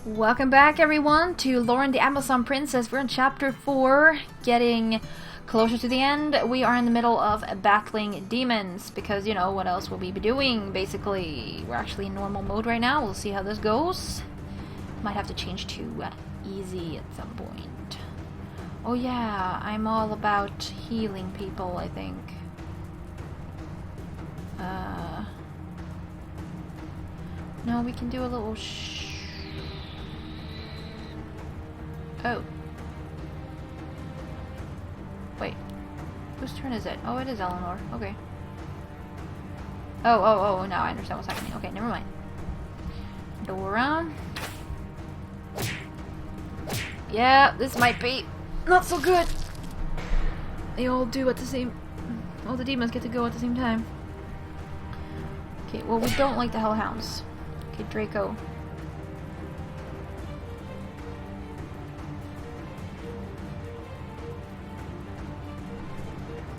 Welcome back, everyone, to Loren the Amazon Princess. We're in Chapter 4, getting closer to the end. We are in the middle of battling demons, because, you know, what else will we be doing, basically? We're actually in normal mode right now. We'll see how this goes. Might have to change to easy at some point. Oh yeah, I'm all about healing people, I think. No, we can do a little Oh. Wait. Whose turn is it? Oh, it is Eleanor. Okay. Oh, now I understand what's happening. Okay, never mind. Dora. Yeah, this might be not so good. They all do at the same... All the demons get to go at the same time. Okay, well, we don't like the Hellhounds. Okay, Draco.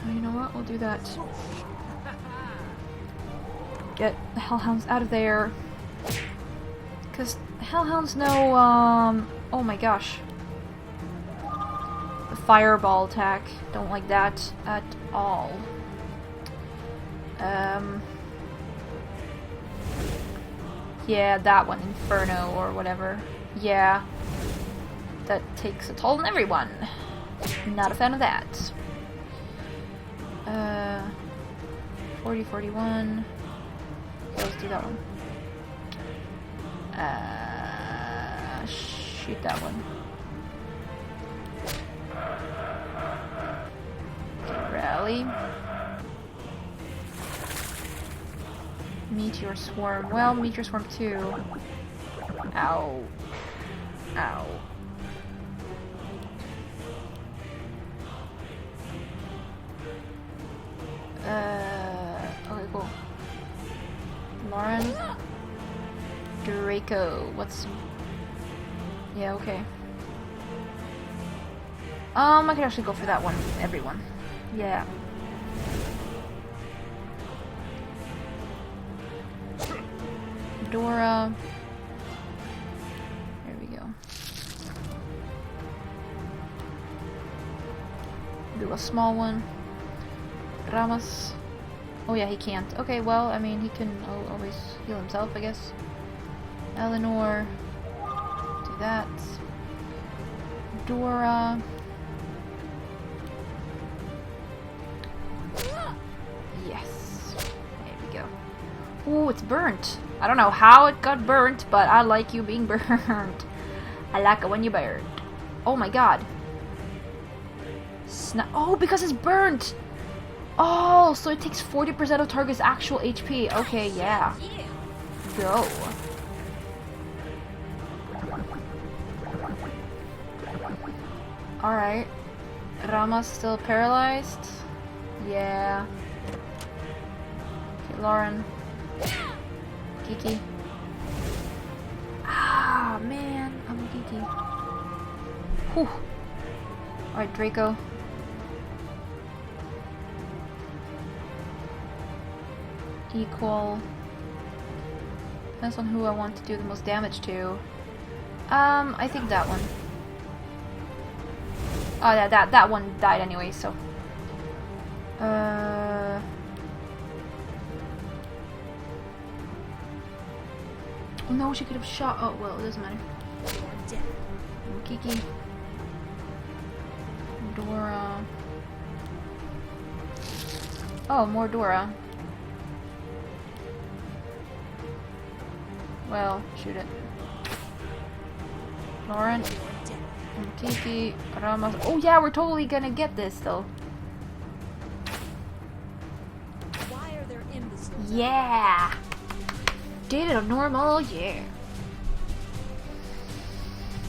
You know what? We'll do that. Get the Hellhounds out of there. Because Hellhounds know, oh my gosh. The fireball attack. Don't like that at all. Yeah, that one. Inferno or whatever. Yeah. That takes a toll on everyone. Not a fan of that. 40, 41. Okay, let's do that one. Shoot that one. Okay, rally. Meteor Swarm. Well, Meteor Swarm 2. Ow. Ow. Okay, cool. Loren. Draco. What's... Yeah, okay. I could actually go for that one. Everyone. Yeah. Dora. There we go. Do a small one. Ramas. Oh yeah, he can't. Okay, well, I mean, he can always heal himself, I guess. Eleanor. Do that. Dora. Yes. There we go. Ooh, it's burnt. I don't know how it got burnt, but I like you being burnt. I like it when you're burnt. Oh my god. Oh, because it's burnt! Oh, so it takes 40% of target's actual HP. Okay, yeah. Go. Alright. Rama's still paralyzed. Yeah. Okay, Loren. Kiki. Ah, man. I'm Kiki. Whew. Alright, Draco. Equal. Depends on who I want to do the most damage to. I think that one. Oh yeah, that one died anyway, so. Oh no, she could have shot. Oh well, it doesn't matter. Kiki. Dora. Oh, more Dora. Well, shoot it. Loren. Kiki. Ramos. Oh yeah, we're totally gonna get this though. Why are there imbeciles? Yeah! Did it on normal, yeah.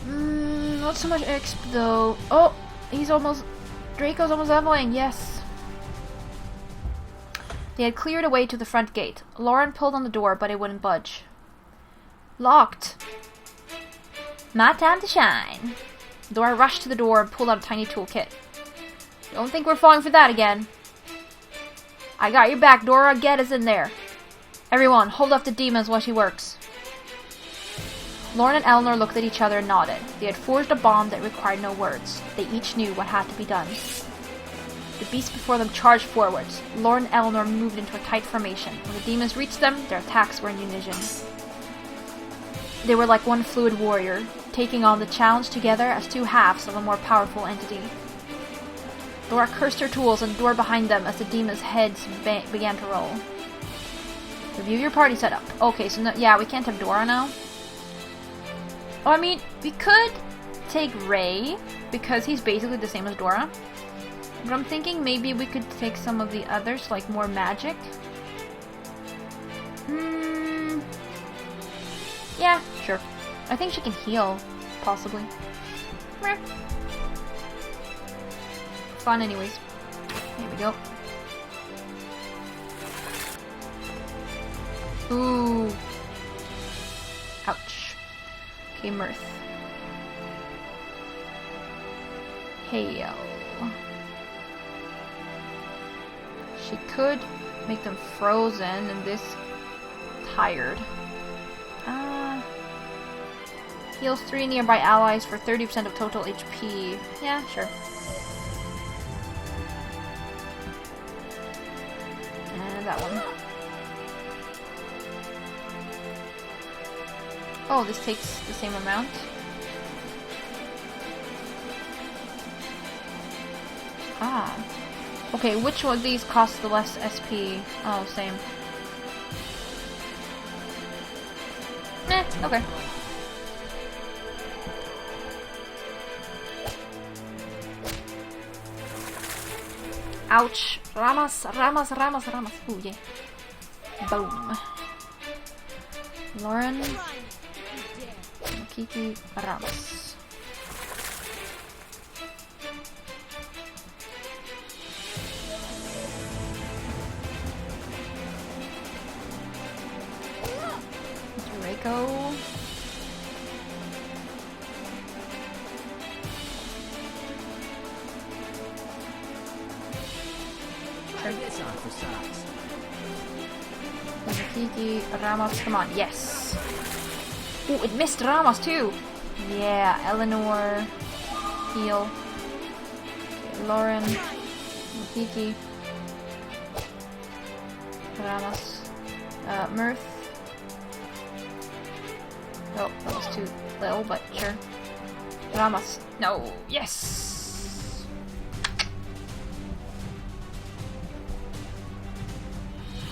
Not so much exp though. Oh! He's almost... Draco's almost leveling, yes. They had cleared a way to the front gate. Loren pulled on the door, but it wouldn't budge. Locked. My time to shine. Dora rushed to the door and pulled out a tiny toolkit. Don't think we're falling for that again. I got your back, Dora. Get us in there. Everyone, hold off the demons while she works. Loren and Eleanor looked at each other and nodded. They had forged a bond that required no words. They each knew what had to be done. The beast before them charged forwards. Loren and Eleanor moved into a tight formation. When the demons reached them, their attacks were in unison. They were like one fluid warrior, taking on the challenge together as two halves of a more powerful entity. Laura cursed her tools and the door behind them as the demons' heads began to roll. Review your party setup. Okay, so no, yeah, we can't have Dora now. Oh, I mean, we could take Ray, because he's basically the same as Dora. But I'm thinking maybe we could take some of the others, like more magic. Yeah, sure. I think she can heal, possibly. Meh. Fun anyways. Here we go. Ooh. Ouch. Okay, Mirth. Hail. She could make them frozen and this tired. Heals 3 nearby allies for 30% of total HP. Yeah, sure. And that one. Oh, this takes the same amount. Ah. Okay, which one of these costs the less SP? Oh, same. Okay. Ouch. Ramas. Ooh, yeah. Boom. Loren. Kiki. Ramas. Draco. Kiki, Ramos, come on, yes. Ooh, it missed Ramos too. Yeah, Eleanor, heal. Okay, Loren, Kiki, Ramos, Mirth. Oh, that was too little, but sure. Ramos, no, yes.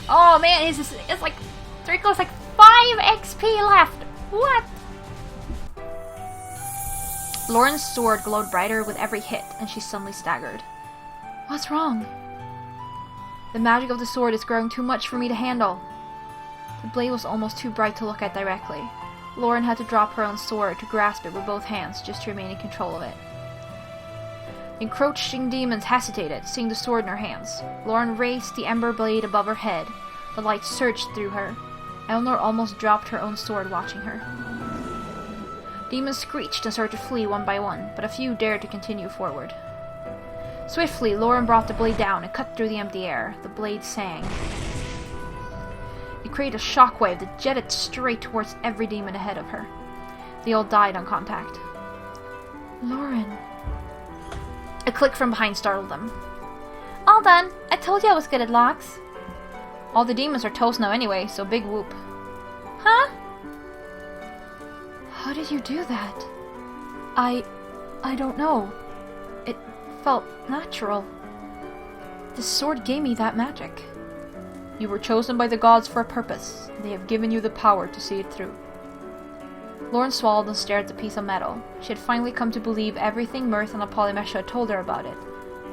Oh man, it's like Draco's like 5 XP left. What? Loren's sword glowed brighter with every hit, and she suddenly staggered. What's wrong? The magic of the sword is growing too much for me to handle. The blade was almost too bright to look at directly. Loren had to drop her own sword to grasp it with both hands just to remain in control of it. The encroaching demons hesitated, seeing the sword in her hands. Loren raised the ember blade above her head. The light surged through her. Eleanor almost dropped her own sword watching her. Demons screeched and started to flee one by one, but a few dared to continue forward. Swiftly, Loren brought the blade down and cut through the empty air. The blade sang. It created a shockwave that jetted straight towards every demon ahead of her. They all died on contact. Loren. A click from behind startled them. All done. I told you I was good at locks. All the demons are toast now anyway, so big whoop. Huh? How did you do that? I don't know. It felt natural. This sword gave me that magic. You were chosen by the gods for a purpose. They have given you the power to see it through. Loren swallowed and stared at the piece of metal. She had finally come to believe everything Mirth and Apollymesha had told her about it.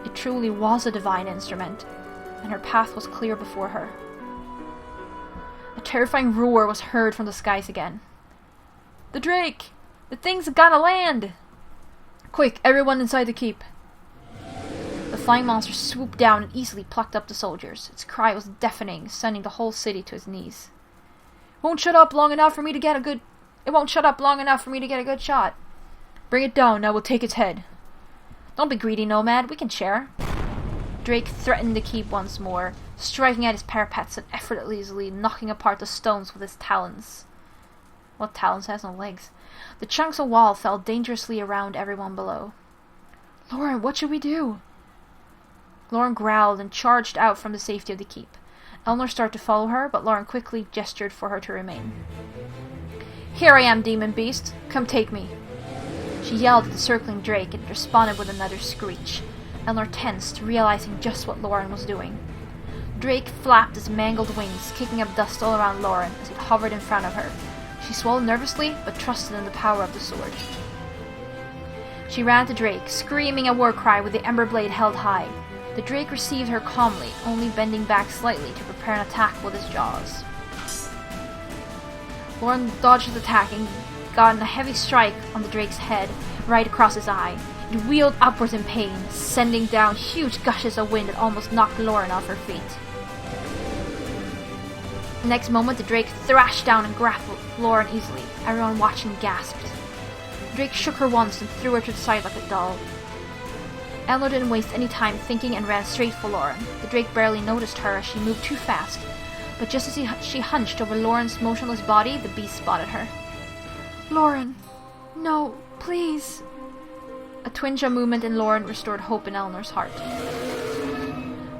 It truly was a divine instrument, and her path was clear before her. A terrifying roar was heard from the skies again. The Drake! The thing's gotta land! Quick, everyone inside the keep. The flying monster swooped down and easily plucked up the soldiers. Its cry was deafening, sending the whole city to its knees. It won't shut up long enough for me to get a good shot. Bring it down, now we'll take its head. Don't be greedy, Nomad. We can share. Drake threatened the keep once more, striking at its parapets and effortlessly knocking apart the stones with his talons. What talons has no legs? The chunks of wall fell dangerously around everyone below. Loren, what should we do? Loren growled and charged out from the safety of the keep. Elnor started to follow her, but Loren quickly gestured for her to remain. Here I am, demon beast. Come take me. She yelled at the circling drake and responded with another screech. Elnor tensed, realizing just what Loren was doing. Drake flapped his mangled wings, kicking up dust all around Loren as it hovered in front of her. She swallowed nervously, but trusted in the power of the sword. She ran to Drake, screaming a war cry with the ember blade held high. The Drake received her calmly, only bending back slightly to prepare an attack with his jaws. Loren dodged his attack and got a heavy strike on the Drake's head, right across his eye. It wheeled upwards in pain, sending down huge gushes of wind that almost knocked Loren off her feet. The next moment, the Drake thrashed down and grappled Loren easily. Everyone watching gasped. The Drake shook her once and threw her to the side like a doll. Elnor didn't waste any time thinking and ran straight for Loren. The Drake barely noticed her as she moved too fast, but just as she hunched over Loren's motionless body, the beast spotted her. Loren! No, please! A twinge of movement in Loren restored hope in Elnor's heart.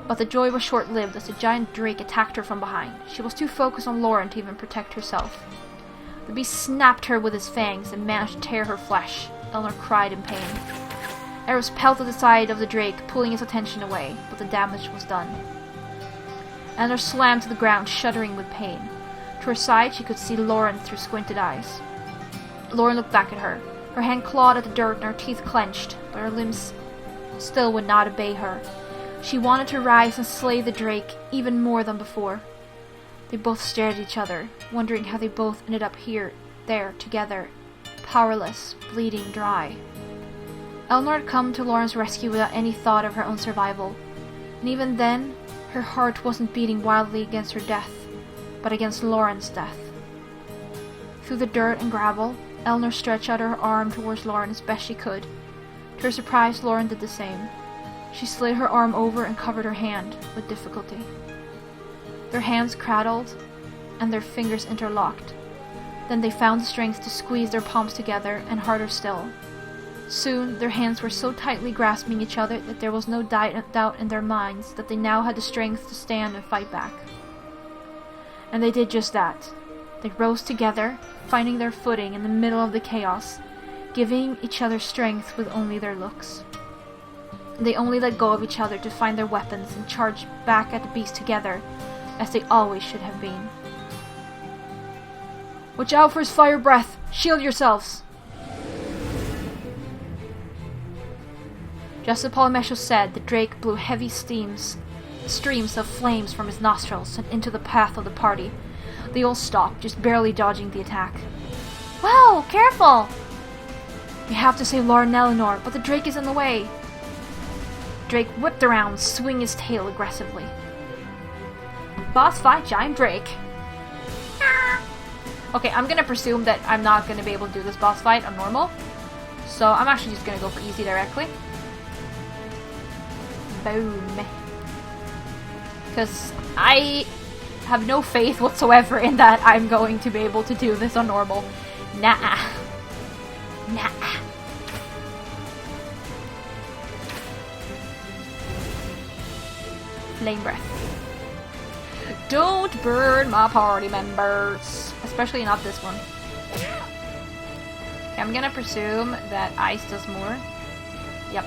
But the joy was short-lived as the giant Drake attacked her from behind. She was too focused on Loren to even protect herself. The beast snapped her with his fangs and managed to tear her flesh. Elnor cried in pain. Arrows pelted the side of the Drake, pulling his attention away, but the damage was done. Elnor slammed to the ground, shuddering with pain. To her side, she could see Loren through squinted eyes. Loren looked back at her. Her hand clawed at the dirt and her teeth clenched, but her limbs still would not obey her. She wanted to rise and slay the Drake even more than before. They both stared at each other, wondering how they both ended up there, together, powerless, bleeding dry. Elnor had come to Loren's rescue without any thought of her own survival, and even then, her heart wasn't beating wildly against her death, but against Loren's death. Through the dirt and gravel, Elnor stretched out her arm towards Loren as best she could. To her surprise, Loren did the same. She slid her arm over and covered her hand, with difficulty. Their hands cradled, and their fingers interlocked. Then they found the strength to squeeze their palms together, and harder still. Soon, their hands were so tightly grasping each other that there was no doubt in their minds that they now had the strength to stand and fight back. And they did just that. They rose together, finding their footing in the middle of the chaos, giving each other strength with only their looks. They only let go of each other to find their weapons and charge back at the beast together, as they always should have been. Watch out for his fire breath! Shield yourselves! Just as Polymesho said, the Drake blew heavy streams of flames from his nostrils and into the path of the party. They all stopped, just barely dodging the attack. Whoa! Careful! We have to save Loren and Eleanor, but the Drake is in the way. Drake whipped around, swinging his tail aggressively. Boss fight, giant Drake. Okay, I'm gonna presume that I'm not gonna be able to do this boss fight on normal. So I'm actually just gonna go for easy directly. Boom. Because I have no faith whatsoever in that I'm going to be able to do this on normal. Nah. Nah. Flame breath. Don't burn my party members. Especially not this one. Okay, I'm gonna presume that ice does more. Yep.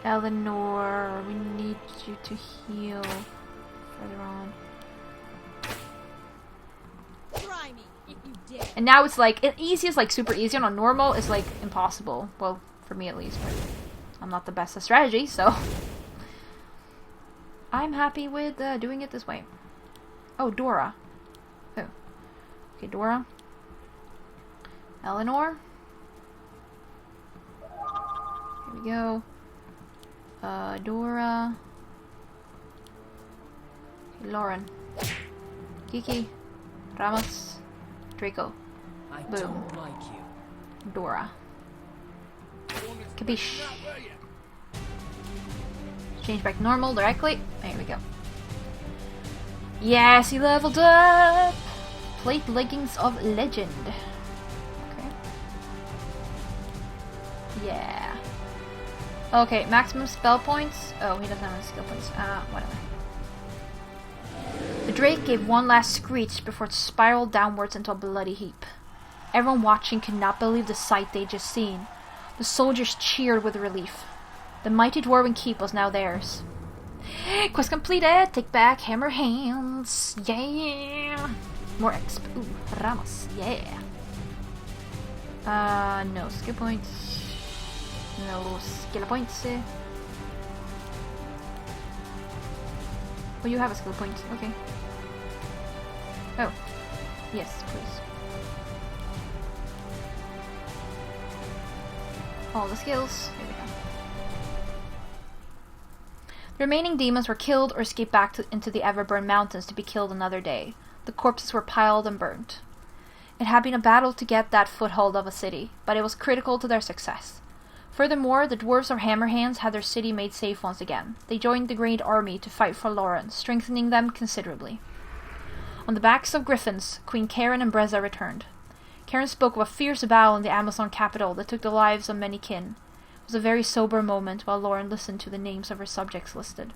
Eleanor, we need you to heal further on. Try me if you dare. And now it's like, easy is like super easy, and on normal is like impossible. Well, for me at least, but I'm not the best at strategy, so I'm happy with doing it this way. Oh, Dora. Oh. Okay, Dora. Eleanor. Here we go. Dora. Okay, Loren. Kiki. Ramos. Draco. I Boom. don't like you. Dora. Capiche. Change back to normal directly. There we go. Yes, he leveled up! Plate leggings of legend. Okay. Yeah. Okay, maximum spell points. Oh, he doesn't have any skill points. Whatever. The drake gave one last screech before it spiraled downwards into a bloody heap. Everyone watching could not believe the sight they'd just seen. The soldiers cheered with relief. The mighty dwarven keep was now theirs. Quest completed! Take back hammer hands! Yeah! More exp. Ooh, Ramos. Yeah! No skill points. No skill points. Oh, you have a skill point. Okay. Oh. Yes, please. All the skills. Here we go. The remaining demons were killed or escaped back into the Everburn Mountains to be killed another day. The corpses were piled and burnt. It had been a battle to get that foothold of a city, but it was critical to their success. Furthermore, the dwarves of Hammerhands had their city made safe once again. They joined the Great Army to fight for Loren, strengthening them considerably. On the backs of griffins, Queen Karen and Breza returned. Karen spoke of a fierce battle in the Amazon capital that took the lives of many kin. It was a very sober moment while Loren listened to the names of her subjects listed.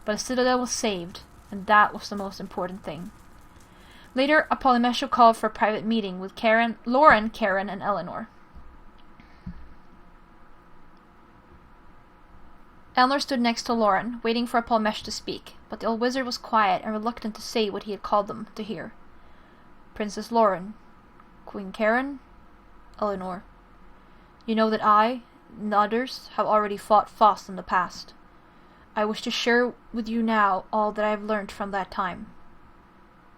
But the citadel was saved, and that was the most important thing. Later, a Polymesho called for a private meeting with Loren, Karen, and Eleanor. Eleanor stood next to Loren, waiting for Polymesho to speak, but the old wizard was quiet and reluctant to say what he had called them to hear. Princess Loren, Queen Karen, Eleanor, you know that I, and the others, have already fought Faust in the past. I wish to share with you now all that I have learned from that time.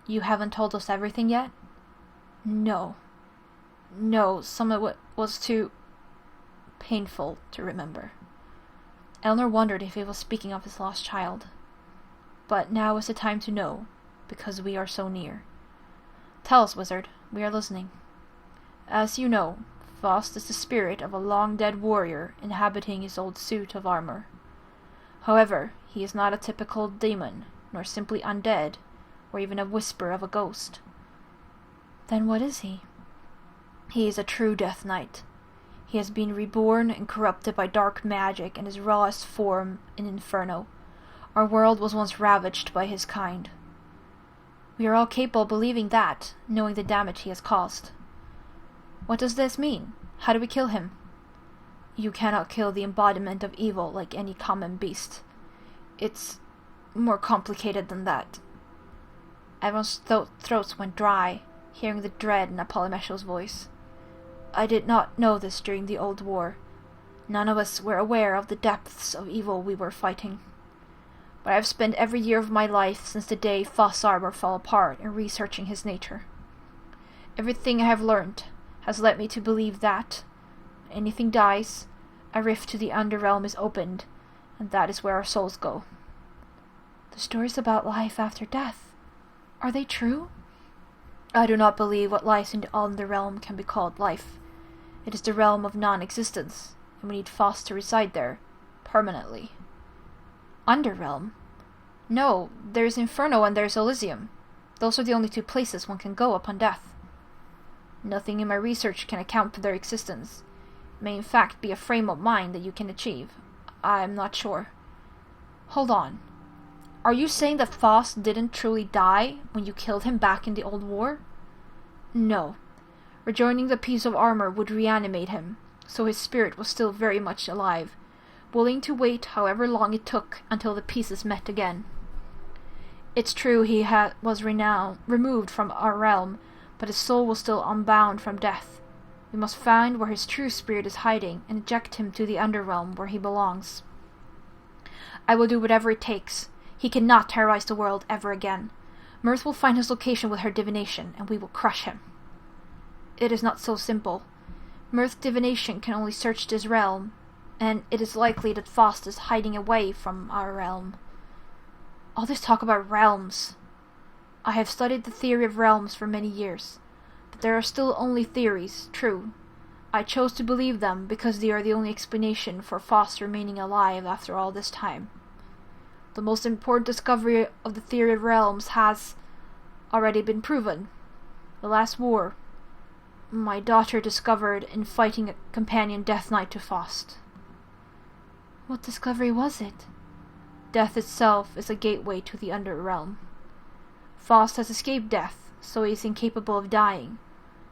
You haven't told us everything yet? No. No, some of it was too painful to remember. Eleanor wondered if he was speaking of his lost child. But now is the time to know, because we are so near. Tell us, wizard. We are listening. As you know, Faust is the spirit of a long-dead warrior inhabiting his old suit of armor. However, he is not a typical demon, nor simply undead, or even a whisper of a ghost. Then what is he? He is a true Death Knight. He has been reborn and corrupted by dark magic in his rawest form in Inferno. Our world was once ravaged by his kind. We are all capable of believing that, knowing the damage he has caused. What does this mean? How do we kill him? You cannot kill the embodiment of evil like any common beast. It's more complicated than that. Everyone's throats went dry, hearing the dread in Polymesho's voice. I did not know this during the Old War. None of us were aware of the depths of evil we were fighting. But I have spent every year of my life since the day Faust's armor fell apart in researching his nature. Everything I have learned has led me to believe that, when anything dies, a rift to the Underrealm is opened, and that is where our souls go. The stories about life after death, are they true? I do not believe what lies in the Underrealm can be called life. It is the realm of non-existence, and we need Faust to reside there, permanently. Underrealm? No, there is Inferno and there is Elysium. Those are the only two places one can go upon death. Nothing in my research can account for their existence. It may in fact be a frame of mind that you can achieve. I am not sure. Hold on. Are you saying that Faust didn't truly die when you killed him back in the Old War? No. Rejoining the piece of armor would reanimate him, so his spirit was still very much alive, willing to wait however long it took until the pieces met again. It's true he was removed from our realm, but his soul was still unbound from death. We must find where his true spirit is hiding and eject him to the Underrealm where he belongs. I will do whatever it takes. He cannot terrorize the world ever again. Mirth will find his location with her divination, and we will crush him. It is not so simple. Mirth's divination can only search this realm, and it is likely that Faust is hiding away from our realm. All this talk about realms. I have studied the theory of realms for many years, but there are still only theories, true. I chose to believe them because they are the only explanation for Faust remaining alive after all this time. The most important discovery of the theory of realms has already been proven. The last war, my daughter discovered in fighting a companion Death Knight to Faust. What discovery was it? Death itself is a gateway to the Underrealm. Faust has escaped death, so he is incapable of dying.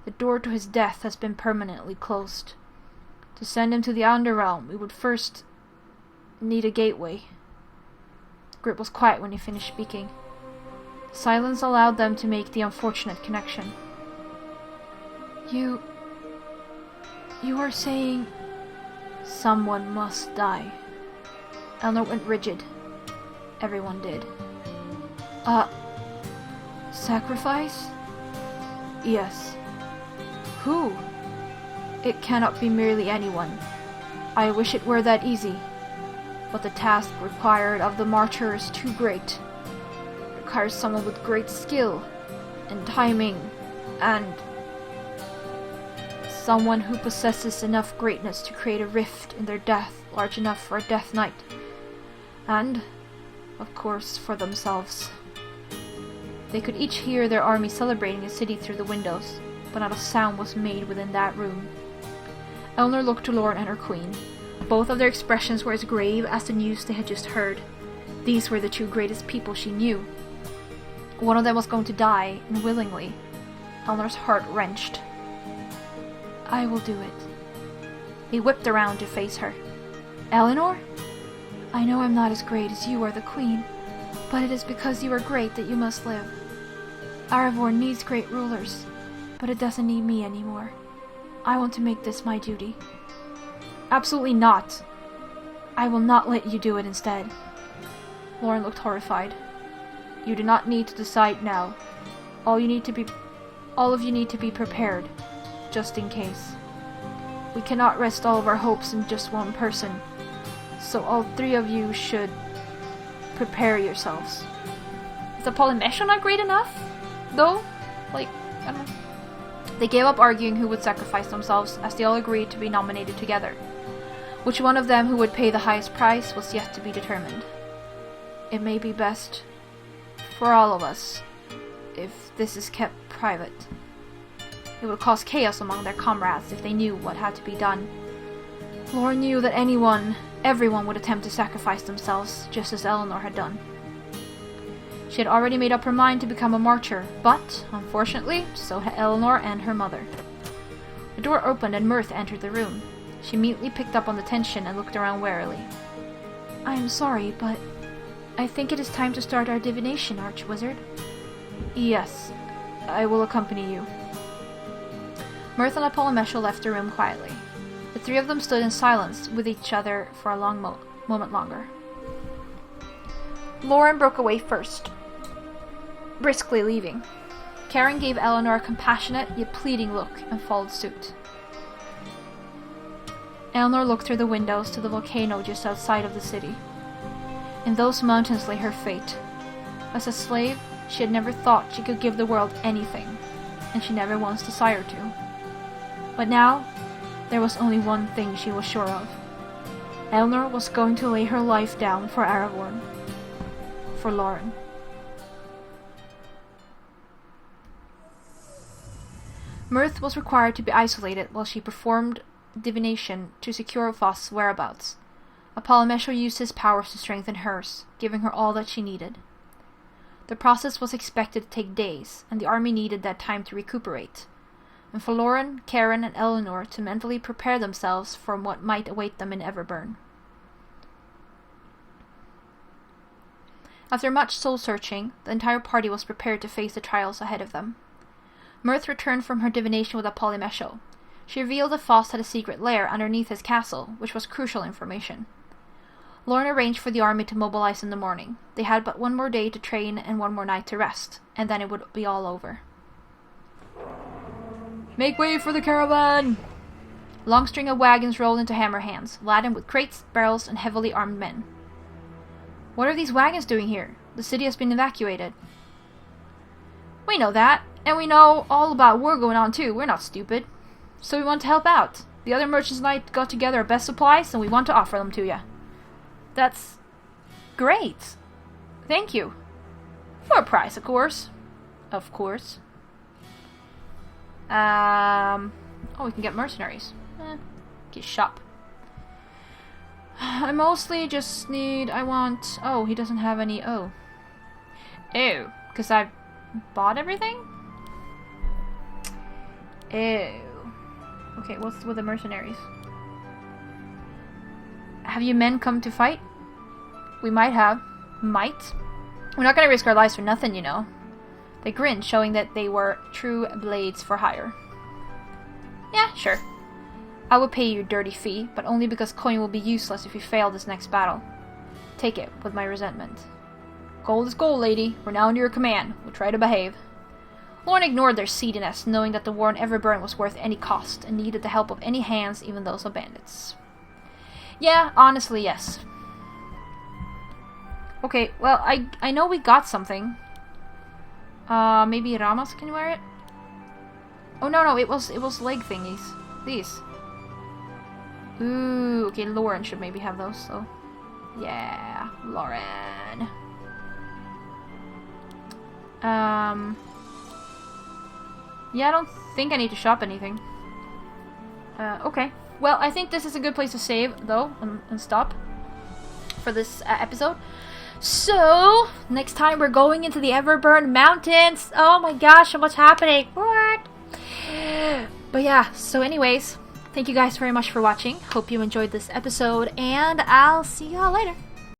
The door to his death has been permanently closed. To send him to the Underrealm, we would first need a gateway. Grit was quiet when he finished speaking. Silence allowed them to make the unfortunate connection. You are saying someone must die. Eleanor went rigid. Everyone did. Sacrifice? Yes. Who? It cannot be merely anyone. I wish it were that easy. But the task required of the martyr is too great. It requires someone with great skill and timing, and someone who possesses enough greatness to create a rift in their death large enough for a Death Knight. And, of course, for themselves. They could each hear their army celebrating a city through the windows, but not a sound was made within that room. Eleanor looked to Loren and her queen. Both of their expressions were as grave as the news they had just heard. These were the two greatest people she knew. One of them was going to die, and willingly. Eleanor's heart wrenched. I will do it. He whipped around to face her. Eleanor? I know I'm not as great as you are the queen, but it is because you are great that you must live. Arivor needs great rulers, but it doesn't need me anymore. I want to make this my duty. Absolutely not. I will not let you do it instead. Loren looked horrified. You do not need to decide now. All of you need to be prepared, just in case. We cannot rest all of our hopes in just one person, so all three of you should prepare yourselves. Is the polymesha not great enough, though? Like, I don't know. They gave up arguing who would sacrifice themselves, as they all agreed to be nominated together. Which one of them who would pay the highest price was yet to be determined. It may be best for all of us if this is kept private. It would cause chaos among their comrades if they knew what had to be done. Loren knew that everyone would attempt to sacrifice themselves, just as Eleanor had done. She had already made up her mind to become a martyr, but, unfortunately, so had Eleanor and her mother. The door opened and Mirth entered the room. She immediately picked up on the tension and looked around warily. I am sorry, but I think it is time to start our divination, Archwizard. Yes, I will accompany you. Mirth and Polymesha left the room quietly. The three of them stood in silence with each other for a long moment longer. Loren broke away first, briskly leaving. Karen gave Eleanor a compassionate yet pleading look and followed suit. Eleanor looked through the windows to the volcano just outside of the city. In those mountains lay her fate. As a slave, she had never thought she could give the world anything, and she never once desired to. But now, there was only one thing she was sure of. Eleanor was going to lay her life down for Aragorn. For Loren. Mirth was required to be isolated while she performed divination to secure Faust's whereabouts. Polymesha used his powers to strengthen hers, giving her all that she needed. The process was expected to take days, and the army needed that time to recuperate, and for Loren, Karen, and Eleanor to mentally prepare themselves for what might await them in Everburn. After much soul-searching, the entire party was prepared to face the trials ahead of them. Mirth returned from her divination with Polymesha. She revealed that Faust had a secret lair underneath his castle, which was crucial information. Loren arranged for the army to mobilize in the morning. They had but one more day to train and one more night to rest, and then it would be all over. Make way for the caravan! A long string of wagons rolled into Hammerhead, laden with crates, barrels, and heavily armed men. What are these wagons doing here? The city has been evacuated. We know that, and we know all about war going on too. We're not stupid. So we want to help out. The other merchants and I got together our best supplies, and we want to offer them to you. That's great. Thank you. For a price, of course. Of course. Oh, we can get mercenaries. Get shop. I mostly just need... I want... Oh, he doesn't have any... Oh. Ew. Because I bought everything? Ew. Okay, what's with the mercenaries? Have you men come to fight? We might have. Might? We're not gonna risk our lives for nothing, you know. They grinned, showing that they were true blades for hire. Yeah, sure. I will pay you your dirty fee, but only because coin will be useless if you fail this next battle. Take it, with my resentment. Gold is gold, lady. We're now under your command. We'll try to behave. Loren ignored their seediness, knowing that the war in Everburn was worth any cost, and needed the help of any hands, even those of bandits. Yeah, honestly, yes. Okay, well, I know we got something. Maybe Ramos can wear it? Oh, no, it was leg thingies. These. Ooh, okay, Loren should maybe have those, so... Yeah, Loren. Yeah, I don't think I need to shop anything. Okay. Well, I think this is a good place to save, though, and stop for this episode. So, next time we're going into the Everburn Mountains. Oh my gosh, so much happening. What? But yeah, so anyways, thank you guys very much for watching. Hope you enjoyed this episode, and I'll see y'all later.